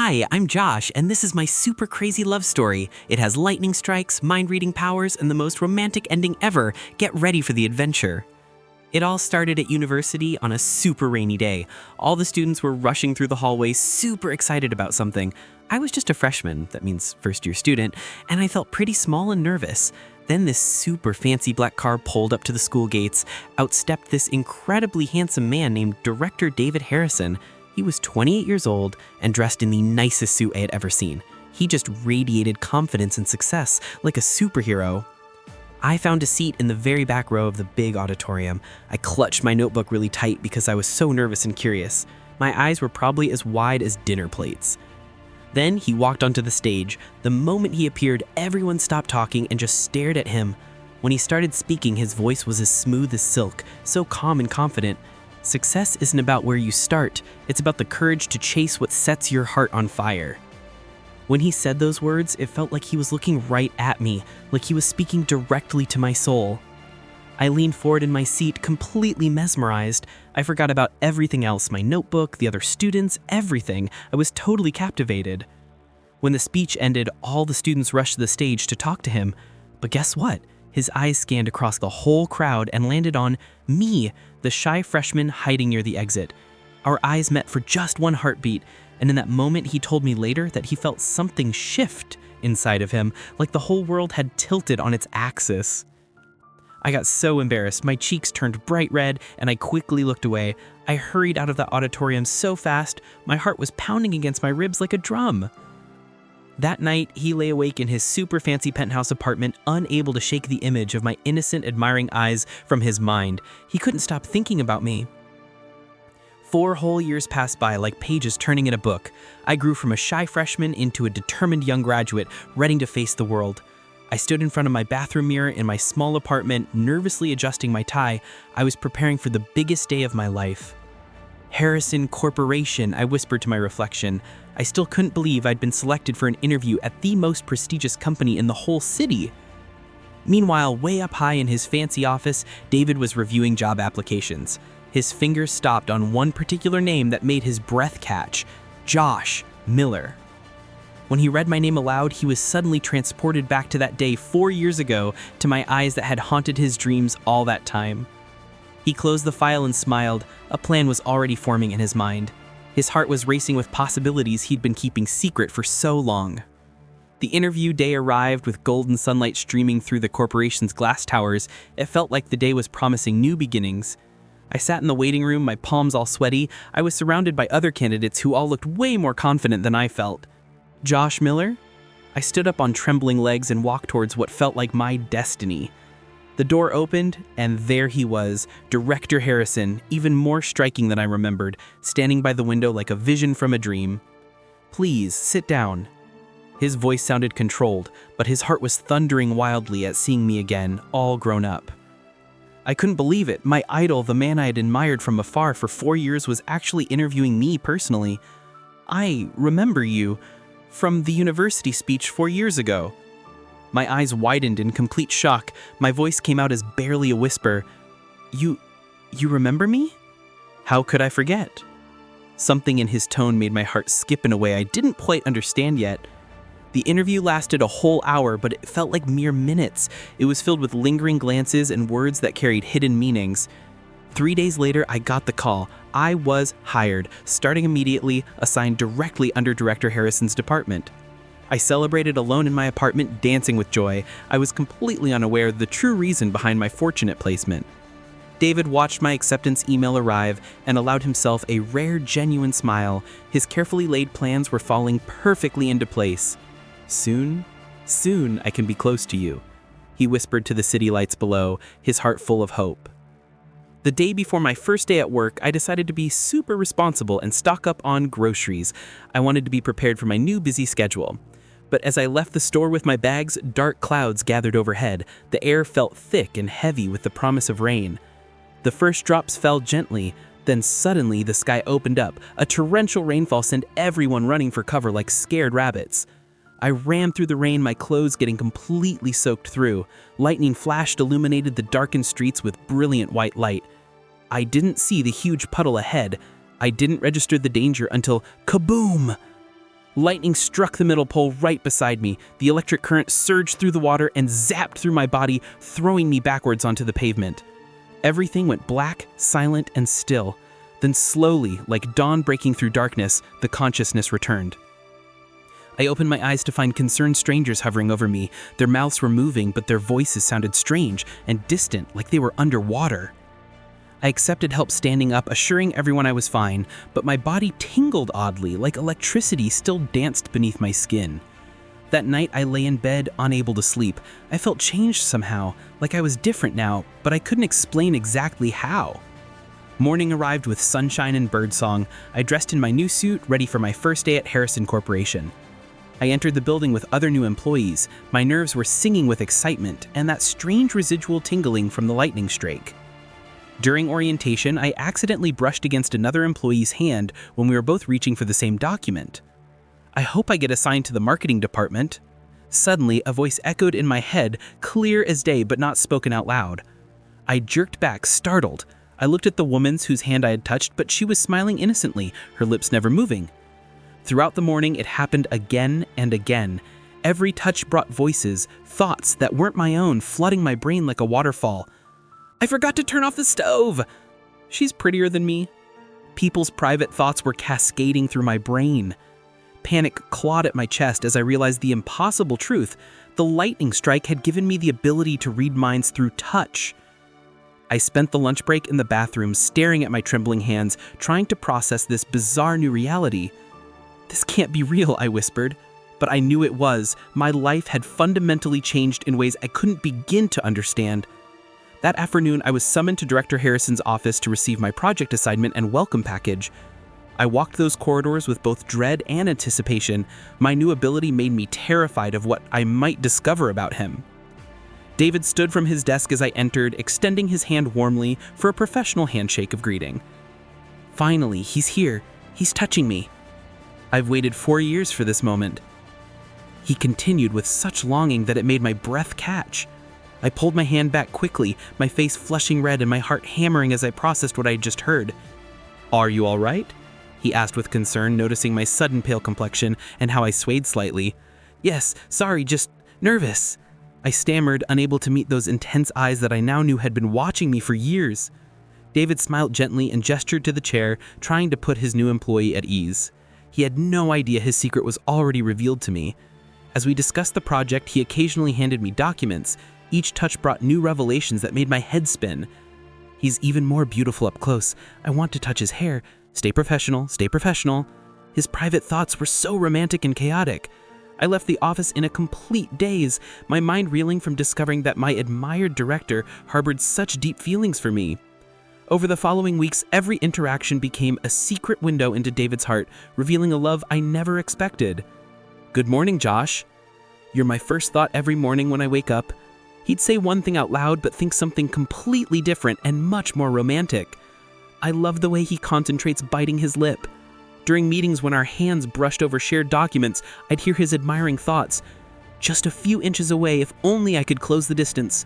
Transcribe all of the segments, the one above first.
Hi, I'm Josh, and this is my super crazy love story. It has lightning strikes, mind-reading powers, and the most romantic ending ever. Get ready for the adventure. It all started at university on a super rainy day. All the students were rushing through the hallways, super excited about something. I was just a freshman, that means first-year student, and I felt pretty small and nervous. Then this super fancy black car pulled up to the school gates. Outstepped this incredibly handsome man named Director David Harrison. He was 28 years old and dressed in the nicest suit I had ever seen. He just radiated confidence and success like a superhero. I found a seat in the very back row of the big auditorium. I clutched my notebook really tight because I was so nervous and curious. My eyes were probably as wide as dinner plates. Then he walked onto the stage. The moment he appeared, everyone stopped talking and just stared at him. When he started speaking, his voice was as smooth as silk, so calm and confident. Success isn't about where you start, it's about the courage to chase what sets your heart on fire. When he said those words, it felt like he was looking right at me, like he was speaking directly to my soul. I leaned forward in my seat, completely mesmerized. I forgot about everything else, my notebook, the other students, everything. I was totally captivated. When the speech ended, all the students rushed to the stage to talk to him. But guess what? His eyes scanned across the whole crowd and landed on me, the shy freshman hiding near the exit. Our eyes met for just one heartbeat, and in that moment he told me later that he felt something shift inside of him, like the whole world had tilted on its axis. I got so embarrassed, my cheeks turned bright red, and I quickly looked away. I hurried out of the auditorium so fast, my heart was pounding against my ribs like a drum. That night, he lay awake in his super fancy penthouse apartment, unable to shake the image of my innocent, admiring eyes from his mind. He couldn't stop thinking about me. 4 whole years passed by like pages turning in a book. I grew from a shy freshman into a determined young graduate, ready to face the world. I stood in front of my bathroom mirror in my small apartment, nervously adjusting my tie. I was preparing for the biggest day of my life. Harrison Corporation, I whispered to my reflection. I still couldn't believe I'd been selected for an interview at the most prestigious company in the whole city. Meanwhile, way up high in his fancy office, David was reviewing job applications. His fingers stopped on one particular name that made his breath catch: Josh Miller. When he read my name aloud, he was suddenly transported back to that day 4 years ago, to my eyes that had haunted his dreams all that time. He closed the file and smiled. A plan was already forming in his mind. His heart was racing with possibilities he'd been keeping secret for so long. The interview day arrived with golden sunlight streaming through the corporation's glass towers. It felt like the day was promising new beginnings. I sat in the waiting room, my palms all sweaty. I was surrounded by other candidates who all looked way more confident than I felt. Josh Miller? I stood up on trembling legs and walked towards what felt like my destiny. The door opened, and there he was, Director Harrison, even more striking than I remembered, standing by the window like a vision from a dream. "Please, sit down." His voice sounded controlled, but his heart was thundering wildly at seeing me again, all grown up. I couldn't believe it. My idol, the man I had admired from afar for 4 years, was actually interviewing me personally. "I remember you from the university speech 4 years ago." My eyes widened in complete shock. My voice came out as barely a whisper. You remember me?" "How could I forget?" Something in his tone made my heart skip in a way I didn't quite understand yet. The interview lasted a whole hour, but it felt like mere minutes. It was filled with lingering glances and words that carried hidden meanings. 3 days later, I got the call. I was hired, starting immediately, assigned directly under Director Harrison's department. I celebrated alone in my apartment, dancing with joy. I was completely unaware of the true reason behind my fortunate placement. David watched my acceptance email arrive and allowed himself a rare, genuine smile. His carefully laid plans were falling perfectly into place. Soon I can be close to you," he whispered to the city lights below, his heart full of hope. The day before my first day at work, I decided to be super responsible and stock up on groceries. I wanted to be prepared for my new busy schedule. But as I left the store with my bags, dark clouds gathered overhead. The air felt thick and heavy with the promise of rain. The first drops fell gently, then suddenly the sky opened up. A torrential rainfall sent everyone running for cover like scared rabbits. I ran through the rain, my clothes getting completely soaked through. Lightning flashed, illuminated the darkened streets with brilliant white light. I didn't see the huge puddle ahead. I didn't register the danger until kaboom! Lightning struck the middle pole right beside me. The electric current surged through the water and zapped through my body, throwing me backwards onto the pavement. Everything went black, silent, and still. Then slowly, like dawn breaking through darkness, the consciousness returned. I opened my eyes to find concerned strangers hovering over me. Their mouths were moving, but their voices sounded strange and distant, like they were underwater. I accepted help standing up, assuring everyone I was fine, but my body tingled oddly, like electricity still danced beneath my skin. That night, I lay in bed, unable to sleep. I felt changed somehow, like I was different now, but I couldn't explain exactly how. Morning arrived with sunshine and birdsong. I dressed in my new suit, ready for my first day at Harrison Corporation. I entered the building with other new employees. My nerves were singing with excitement and that strange residual tingling from the lightning strike. During orientation, I accidentally brushed against another employee's hand when we were both reaching for the same document. I hope I get assigned to the marketing department. Suddenly, a voice echoed in my head, clear as day but not spoken out loud. I jerked back, startled. I looked at the woman's whose hand I had touched, but she was smiling innocently, her lips never moving. Throughout the morning, it happened again and again. Every touch brought voices, thoughts that weren't my own, flooding my brain like a waterfall. I forgot to turn off the stove. She's prettier than me. People's private thoughts were cascading through my brain. Panic clawed at my chest as I realized the impossible truth. The lightning strike had given me the ability to read minds through touch. I spent the lunch break in the bathroom, staring at my trembling hands, trying to process this bizarre new reality. This can't be real, I whispered. But I knew it was. My life had fundamentally changed in ways I couldn't begin to understand. That afternoon, I was summoned to Director Harrison's office to receive my project assignment and welcome package. I walked those corridors with both dread and anticipation. My new ability made me terrified of what I might discover about him. David stood from his desk as I entered, extending his hand warmly for a professional handshake of greeting. Finally, he's here. He's touching me. I've waited 4 years for this moment. He continued with such longing that it made my breath catch. I pulled my hand back quickly, my face flushing red and my heart hammering as I processed what I had just heard. "Are you all right?" he asked with concern, noticing my sudden pale complexion and how I swayed slightly. "Yes, sorry, just nervous," I stammered, unable to meet those intense eyes that I now knew had been watching me for years. David smiled gently and gestured to the chair, trying to put his new employee at ease. He had no idea his secret was already revealed to me. As we discussed the project, he occasionally handed me documents. Each touch brought new revelations that made my head spin. "He's even more beautiful up close. I want to touch his hair. Stay professional, stay professional." His private thoughts were so romantic and chaotic. I left the office in a complete daze, my mind reeling from discovering that my admired director harbored such deep feelings for me. Over the following weeks, every interaction became a secret window into David's heart, revealing a love I never expected. "Good morning, Josh." "You're my first thought every morning when I wake up." He'd say one thing out loud, but think something completely different and much more romantic. I love the way he concentrates biting his lip. During meetings when our hands brushed over shared documents, I'd hear his admiring thoughts. Just a few inches away, if only I could close the distance.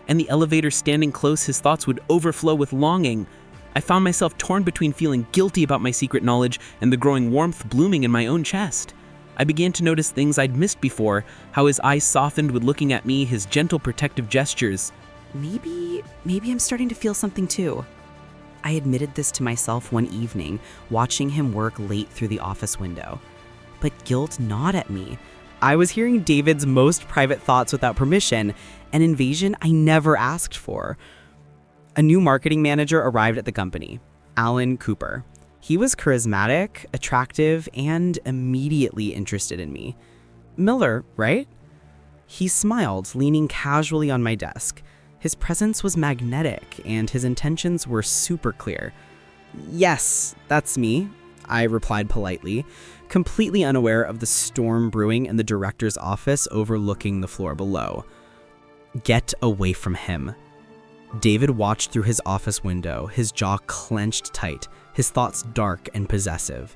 And the elevator standing close, his thoughts would overflow with longing. I found myself torn between feeling guilty about my secret knowledge and the growing warmth blooming in my own chest. I began to notice things I'd missed before, how his eyes softened with looking at me, his gentle protective gestures. Maybe I'm starting to feel something too. I admitted this to myself one evening, watching him work late through the office window. But guilt gnawed at me. I was hearing David's most private thoughts without permission, an invasion I never asked for. A new marketing manager arrived at the company, Alan Cooper. He was charismatic, attractive, and immediately interested in me. "Miller, right?" He smiled, leaning casually on my desk. His presence was magnetic, and his intentions were super clear. "Yes, that's me," I replied politely, completely unaware of the storm brewing in the director's office overlooking the floor below. "Get away from him." David watched through his office window, his jaw clenched tight, his thoughts dark and possessive.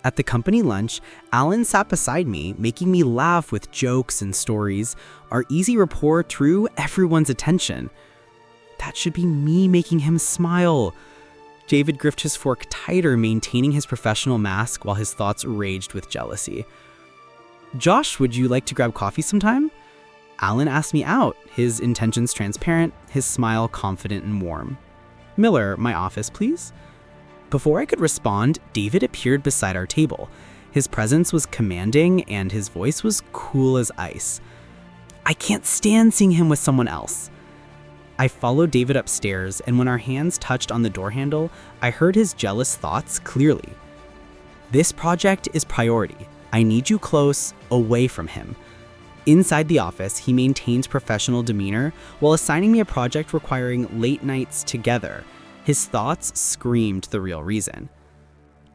At the company lunch, Alan sat beside me, making me laugh with jokes and stories. Our easy rapport drew everyone's attention. That should be me making him smile. David gripped his fork tighter, maintaining his professional mask while his thoughts raged with jealousy. Josh, would you like to grab coffee sometime? Alan asked me out, his intentions transparent, his smile confident and warm. Miller, my office, please. Before I could respond, David appeared beside our table. His presence was commanding and his voice was cool as ice. I can't stand seeing him with someone else. I followed David upstairs, and when our hands touched on the door handle, I heard his jealous thoughts clearly. This project is priority. I need you close, away from him. Inside the office, he maintains professional demeanor while assigning me a project requiring late nights together. His thoughts screamed the real reason.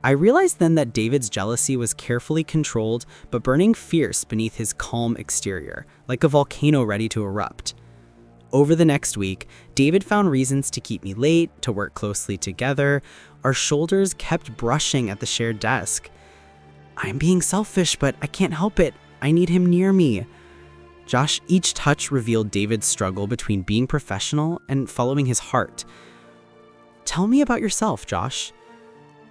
I realized then that David's jealousy was carefully controlled but burning fierce beneath his calm exterior, like a volcano ready to erupt. Over the next week, David found reasons to keep me late, to work closely together. Our shoulders kept brushing at the shared desk. I'm being selfish, but I can't help it. I need him near me. Josh, each touch revealed David's struggle between being professional and following his heart. Tell me about yourself, Josh.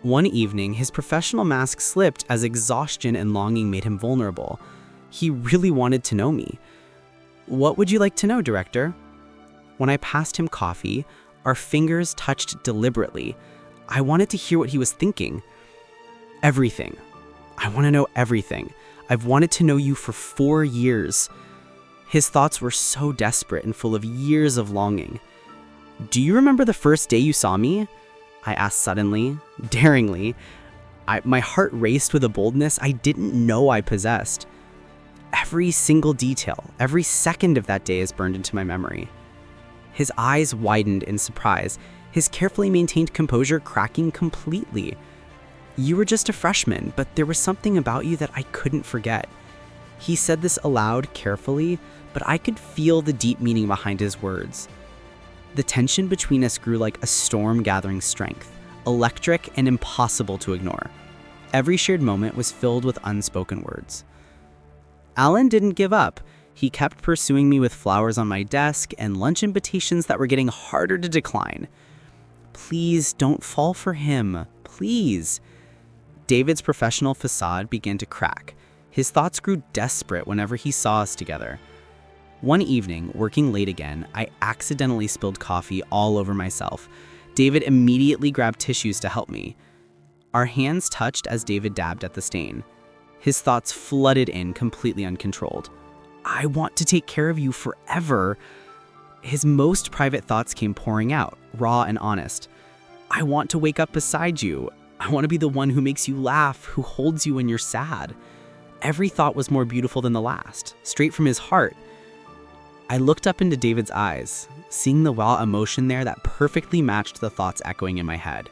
One evening, his professional mask slipped as exhaustion and longing made him vulnerable. He really wanted to know me. What would you like to know, Director? When I passed him coffee, our fingers touched deliberately. I wanted to hear what he was thinking. Everything. I want to know everything. I've wanted to know you for 4 years. His thoughts were so desperate and full of years of longing. Do you remember the first day you saw me? I asked suddenly, daringly. My heart raced with a boldness I didn't know I possessed. Every single detail, every second of that day is burned into my memory. His eyes widened in surprise, his carefully maintained composure cracking completely. You were just a freshman, but there was something about you that I couldn't forget. He said this aloud carefully, but I could feel the deep meaning behind his words. The tension between us grew like a storm gathering strength, electric and impossible to ignore. Every shared moment was filled with unspoken words. Alan didn't give up. He kept pursuing me with flowers on my desk and lunch invitations that were getting harder to decline. Please don't fall for him. Please. David's professional facade began to crack. His thoughts grew desperate whenever he saw us together. One evening, working late again, I accidentally spilled coffee all over myself. David immediately grabbed tissues to help me. Our hands touched as David dabbed at the stain. His thoughts flooded in, completely uncontrolled. I want to take care of you forever. His most private thoughts came pouring out, raw and honest. I want to wake up beside you. I want to be the one who makes you laugh, who holds you when you're sad. Every thought was more beautiful than the last, straight from his heart. I looked up into David's eyes, seeing the raw emotion there that perfectly matched the thoughts echoing in my head.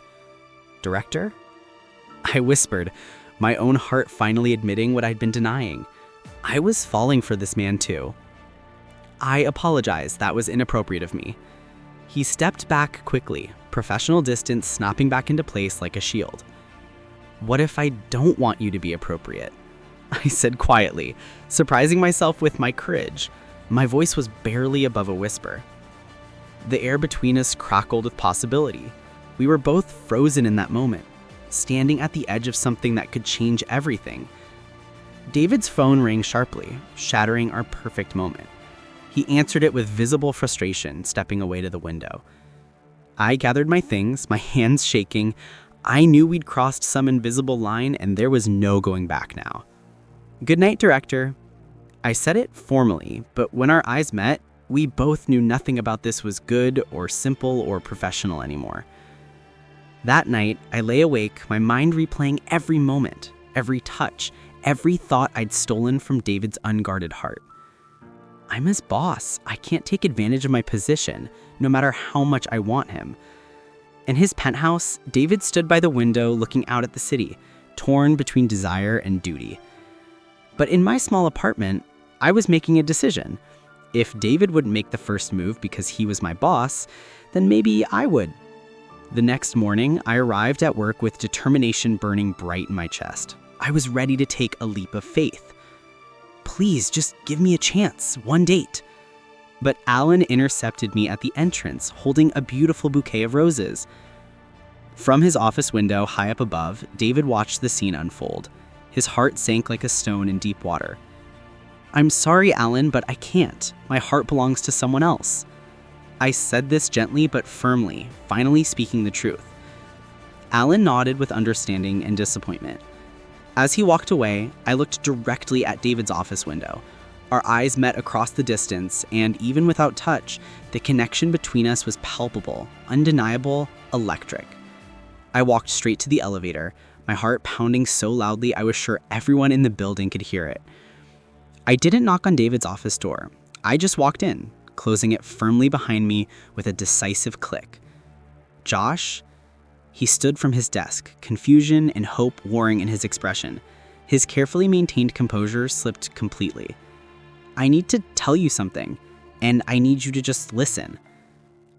Director? I whispered, my own heart finally admitting what I'd been denying. I was falling for this man too. I apologize, that was inappropriate of me. He stepped back quickly, professional distance snapping back into place like a shield. What if I don't want you to be appropriate? I said quietly, surprising myself with my courage. My voice was barely above a whisper. The air between us crackled with possibility. We were both frozen in that moment, standing at the edge of something that could change everything. David's phone rang sharply, shattering our perfect moment. He answered it with visible frustration, stepping away to the window. I gathered my things, my hands shaking. I knew we'd crossed some invisible line and there was no going back now. Good night, Director. I said it formally, but when our eyes met, we both knew nothing about this was good or simple or professional anymore. That night, I lay awake, my mind replaying every moment, every touch, every thought I'd stolen from David's unguarded heart. I'm his boss. I can't take advantage of my position, no matter how much I want him. In his penthouse, David stood by the window looking out at the city, torn between desire and duty. But in my small apartment, I was making a decision. If David wouldn't make the first move because he was my boss, then maybe I would. The next morning, I arrived at work with determination burning bright in my chest. I was ready to take a leap of faith. Please, just give me a chance, one date. But Alan intercepted me at the entrance, holding a beautiful bouquet of roses. From his office window high up above, David watched the scene unfold. His heart sank like a stone in deep water. "I'm sorry, Alan, but I can't. My heart belongs to someone else." I said this gently but firmly, finally speaking the truth. Alan nodded with understanding and disappointment. As he walked away, I looked directly at David's office window. Our eyes met across the distance, and even without touch, the connection between us was palpable, undeniable, electric. I walked straight to the elevator, my heart pounding so loudly I was sure everyone in the building could hear it. I didn't knock on David's office door. I just walked in, closing it firmly behind me with a decisive click. "Josh?" He stood from his desk, confusion and hope warring in his expression. His carefully maintained composure slipped completely. "I need to tell you something, and I need you to just listen."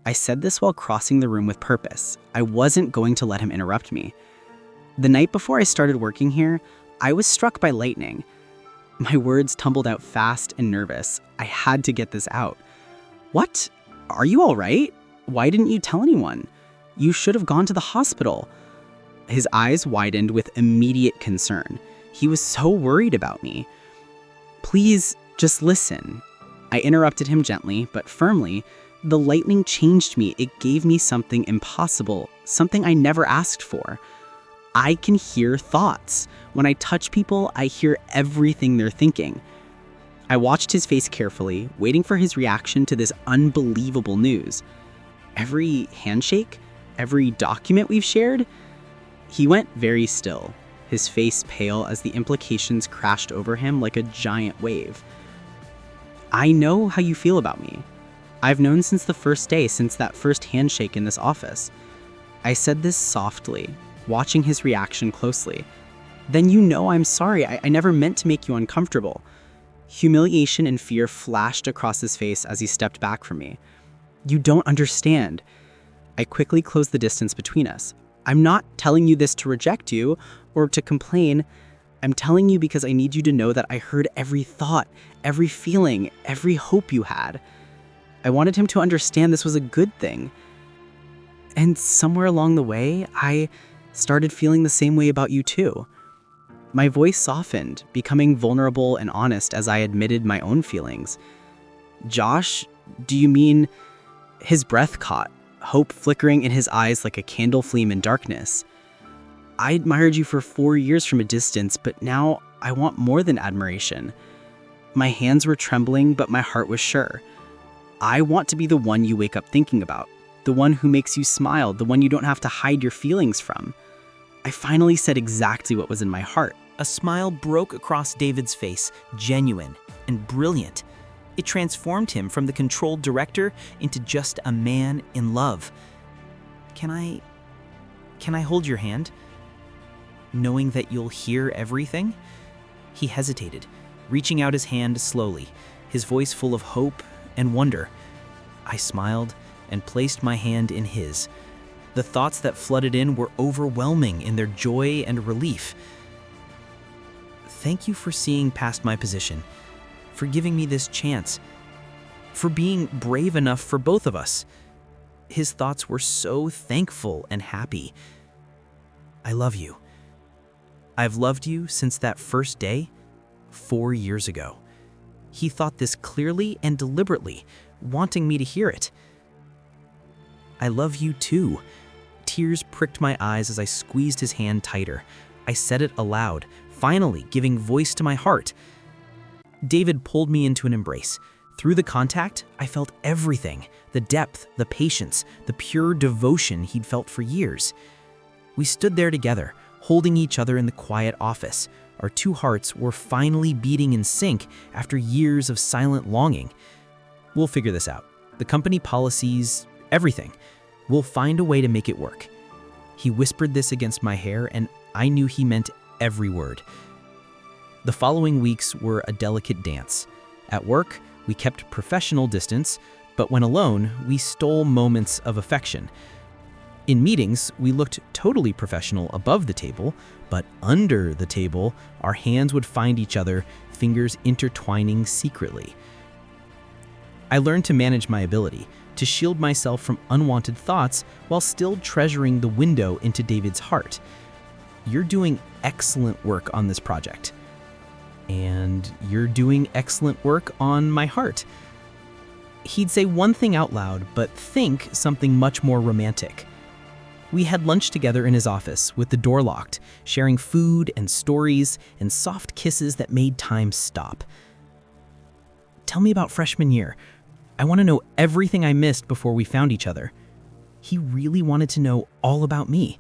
I said this while crossing the room with purpose. I wasn't going to let him interrupt me. The night before I started working here, I was struck by lightning. My words tumbled out fast and nervous. I had to get this out. "What? Are you all right? Why didn't you tell anyone? You should have gone to the hospital." His eyes widened with immediate concern. He was so worried about me. "Please, just listen." I interrupted him gently, but firmly. The lightning changed me. It gave me something impossible, something I never asked for. I can hear thoughts. When I touch people, I hear everything they're thinking. I watched his face carefully, waiting for his reaction to this unbelievable news. Every handshake, every document we've shared, he went very still, his face pale as the implications crashed over him like a giant wave. "I know how you feel about me. I've known since the first day, since that first handshake in this office." I said this softly, watching his reaction closely. "Then you know I'm sorry. I never meant to make you uncomfortable." Humiliation and fear flashed across his face as he stepped back from me. "You don't understand." I quickly closed the distance between us. "I'm not telling you this to reject you or to complain. I'm telling you because I need you to know that I heard every thought, every feeling, every hope you had." I wanted him to understand this was a good thing. And somewhere along the way, I started feeling the same way about you too. My voice softened, becoming vulnerable and honest as I admitted my own feelings. "Josh, do you mean..." His breath caught, hope flickering in his eyes like a candle flame in darkness. "I admired you for 4 years from a distance, but now I want more than admiration." My hands were trembling, but my heart was sure. "I want to be the one you wake up thinking about, the one who makes you smile, the one you don't have to hide your feelings from." I finally said exactly what was in my heart. A smile broke across David's face, genuine and brilliant. It transformed him from the controlled director into just a man in love. Can I hold your hand? Knowing that you'll hear everything?" He hesitated, reaching out his hand slowly, his voice full of hope and wonder. I smiled and placed my hand in his. The thoughts that flooded in were overwhelming in their joy and relief. "Thank you for seeing past my position, for giving me this chance, for being brave enough for both of us." His thoughts were so thankful and happy. "I love you. I've loved you since that first day, 4 years ago." He thought this clearly and deliberately, wanting me to hear it. "I love you too." Tears pricked my eyes as I squeezed his hand tighter. I said it aloud, finally giving voice to my heart. David pulled me into an embrace. Through the contact, I felt everything, the depth, the patience, the pure devotion he'd felt for years. We stood there together, holding each other in the quiet office. Our two hearts were finally beating in sync after years of silent longing. "We'll figure this out. The company policies, everything. We'll find a way to make it work." He whispered this against my hair, and I knew he meant every word. The following weeks were a delicate dance. At work, we kept professional distance, but when alone, we stole moments of affection. In meetings, we looked totally professional above the table, but under the table, our hands would find each other, fingers intertwining secretly. I learned to manage my ability, to shield myself from unwanted thoughts while still treasuring the window into David's heart. You're doing excellent work on this project. And you're doing excellent work on my heart. He'd say one thing out loud, but think something much more romantic. We had lunch together in his office with the door locked, sharing food and stories and soft kisses that made time stop. Tell me about freshman year. I want to know everything I missed before we found each other. He really wanted to know all about me.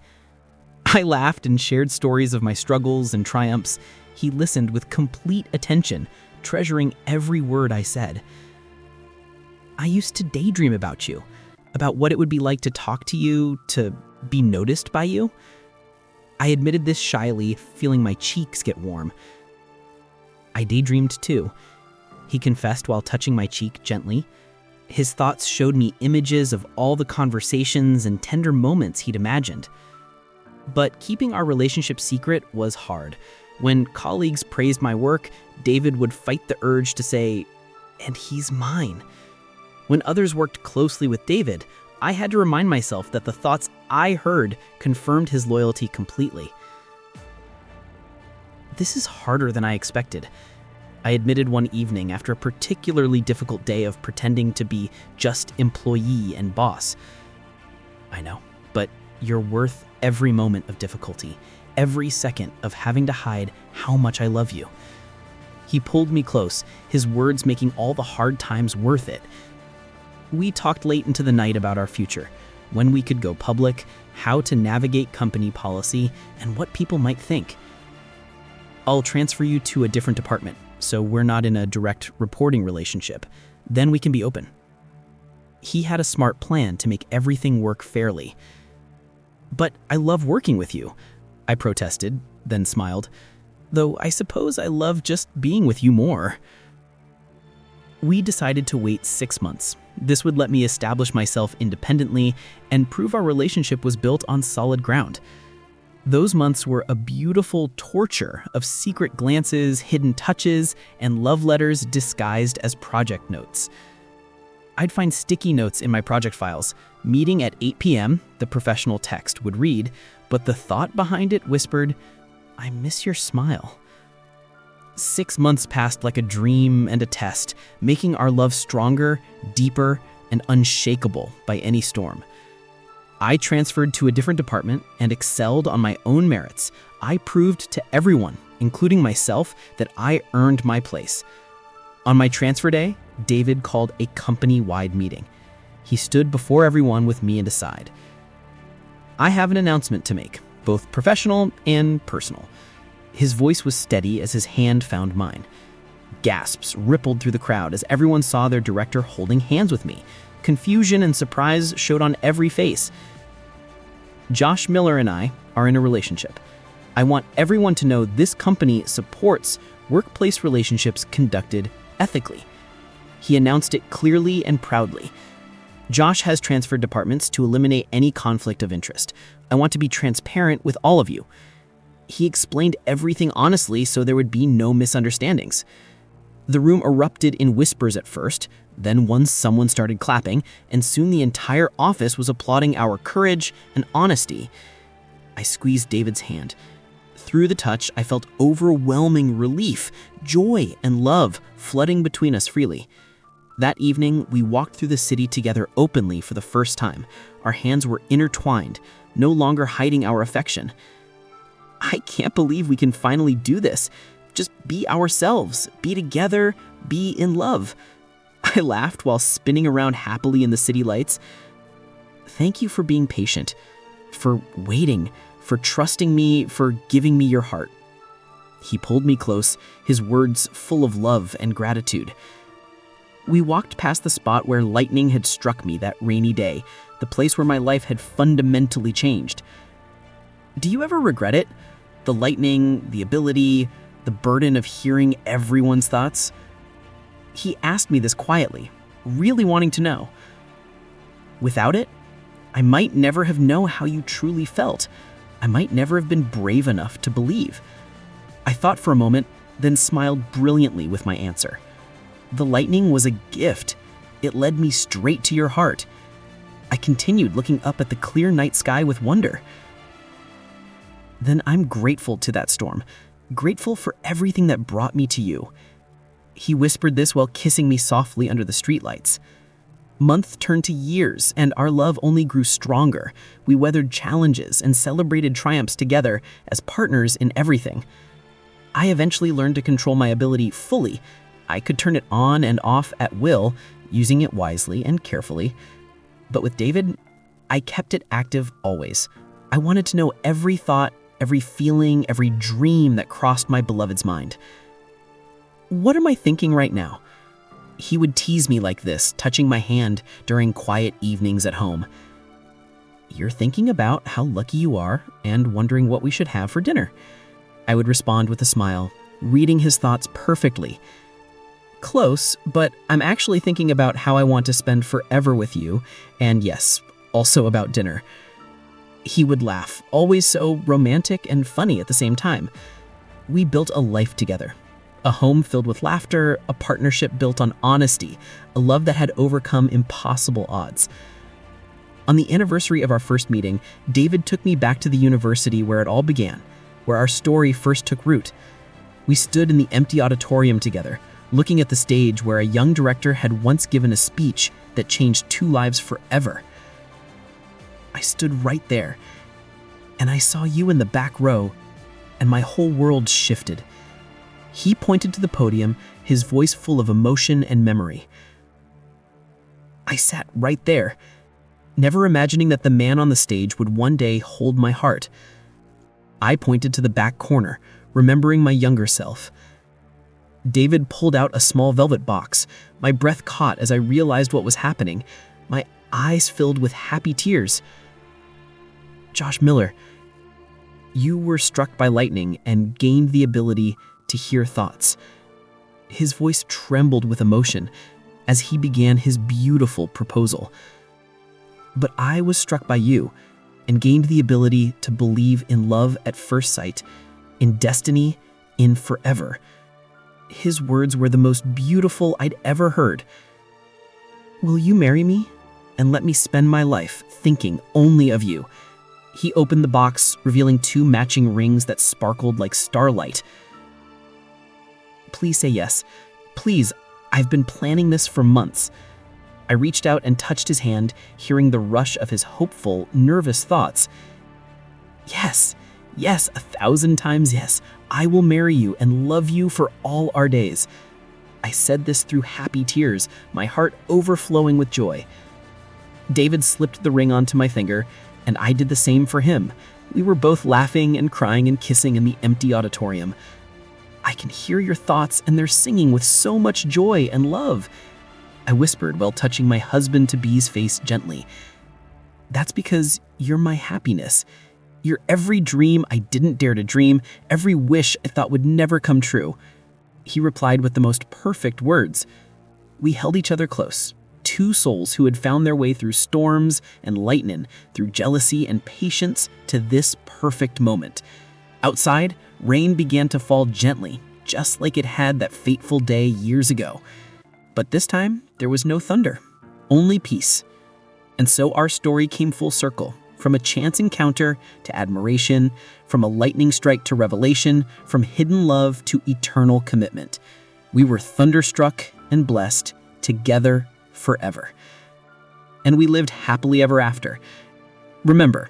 I laughed and shared stories of my struggles and triumphs. He listened with complete attention, treasuring every word I said. I used to daydream about you, about what it would be like to talk to you, to be noticed by you. I admitted this shyly, feeling my cheeks get warm. I daydreamed too. He confessed while touching my cheek gently. His thoughts showed me images of all the conversations and tender moments he'd imagined. But keeping our relationship secret was hard. When colleagues praised my work, David would fight the urge to say, "And he's mine." When others worked closely with David, I had to remind myself that the thoughts I heard confirmed his loyalty completely. This is harder than I expected, I admitted one evening after a particularly difficult day of pretending to be just employee and boss. I know, but you're worth every moment of difficulty, every second of having to hide how much I love you. He pulled me close, his words making all the hard times worth it. We talked late into the night about our future, when we could go public, how to navigate company policy, and what people might think. I'll transfer you to a different department, so we're not in a direct reporting relationship. Then we can be open. He had a smart plan to make everything work fairly. But I love working with you, I protested, then smiled. Though I suppose I love just being with you more. We decided to wait 6 months. This would let me establish myself independently and prove our relationship was built on solid ground. Those months were a beautiful torture of secret glances, hidden touches, and love letters disguised as project notes. I'd find sticky notes in my project files. Meeting at 8 p.m., the professional text would read, but the thought behind it whispered, "I miss your smile." 6 months passed like a dream and a test, making our love stronger, deeper, and unshakable by any storm. I transferred to a different department and excelled on my own merits. I proved to everyone, including myself, that I earned my place. On my transfer day, David called a company-wide meeting. He stood before everyone with me and aside. "I have an announcement to make, both professional and personal." His voice was steady as his hand found mine. Gasps rippled through the crowd as everyone saw their director holding hands with me. Confusion and surprise showed on every face. Josh Miller and I are in a relationship. I want everyone to know this company supports workplace relationships conducted ethically. He announced it clearly and proudly. Josh has transferred departments to eliminate any conflict of interest. I want to be transparent with all of you. He explained everything honestly so there would be no misunderstandings. The room erupted in whispers at first, then someone started clapping, and soon the entire office was applauding our courage and honesty. I squeezed David's hand. Through the touch, I felt overwhelming relief, joy, and love flooding between us freely. That evening, we walked through the city together openly for the first time. Our hands were intertwined, no longer hiding our affection. I can't believe we can finally do this. Just be ourselves, be together, be in love. I laughed while spinning around happily in the city lights. Thank you for being patient, for waiting, for trusting me, for giving me your heart. He pulled me close, his words full of love and gratitude. We walked past the spot where lightning had struck me that rainy day, the place where my life had fundamentally changed. Do you ever regret it? The lightning, the ability, the burden of hearing everyone's thoughts? He asked me this quietly, really wanting to know. Without it, I might never have known how you truly felt. I might never have been brave enough to believe. I thought for a moment, then smiled brilliantly with my answer. The lightning was a gift. It led me straight to your heart. I continued looking up at the clear night sky with wonder. Then I'm grateful to that storm, grateful for everything that brought me to you. He whispered this while kissing me softly under the streetlights. Months turned to years, and our love only grew stronger. We weathered challenges and celebrated triumphs together as partners in everything. I eventually learned to control my ability fully. I could turn it on and off at will, using it wisely and carefully. But with David, I kept it active always. I wanted to know every thought, every feeling, every dream that crossed my beloved's mind. What am I thinking right now? He would tease me like this, touching my hand during quiet evenings at home. You're thinking about how lucky you are and wondering what we should have for dinner. I would respond with a smile, reading his thoughts perfectly. Close, but I'm actually thinking about how I want to spend forever with you, and yes, also about dinner. He would laugh, always so romantic and funny at the same time. We built a life together. A home filled with laughter, a partnership built on honesty, a love that had overcome impossible odds. On the anniversary of our first meeting, David took me back to the university where it all began, where our story first took root. We stood in the empty auditorium together, looking at the stage where a young director had once given a speech that changed 2 lives forever. I stood right there, and I saw you in the back row, and my whole world shifted. He pointed to the podium, his voice full of emotion and memory. I sat right there, never imagining that the man on the stage would one day hold my heart. I pointed to the back corner, remembering my younger self. David pulled out a small velvet box. My breath caught as I realized what was happening. My eyes filled with happy tears. Josh Miller, you were struck by lightning and gained the ability to hear thoughts. His voice trembled with emotion as he began his beautiful proposal. But I was struck by you and gained the ability to believe in love at first sight, in destiny, in forever. His words were the most beautiful I'd ever heard. Will you marry me and let me spend my life thinking only of you? He opened the box, revealing 2 matching rings that sparkled like starlight. Please say yes. Please, I've been planning this for months. I reached out and touched his hand, hearing the rush of his hopeful, nervous thoughts. Yes, 1,000 times yes. I will marry you and love you for all our days. I said this through happy tears, my heart overflowing with joy. David slipped the ring onto my finger, and I did the same for him. We were both laughing and crying and kissing in the empty auditorium. I can hear your thoughts, and they're singing with so much joy and love. I whispered while touching my husband-to-be's face gently. That's because you're my happiness. You're every dream I didn't dare to dream, every wish I thought would never come true. He replied with the most perfect words. We held each other close, 2 souls who had found their way through storms and lightning, through jealousy and patience to this perfect moment. Outside, rain began to fall gently, just like it had that fateful day years ago. But this time, there was no thunder, only peace. And so our story came full circle, from a chance encounter to admiration, from a lightning strike to revelation, from hidden love to eternal commitment. We were thunderstruck and blessed, together forever. And we lived happily ever after. Remember,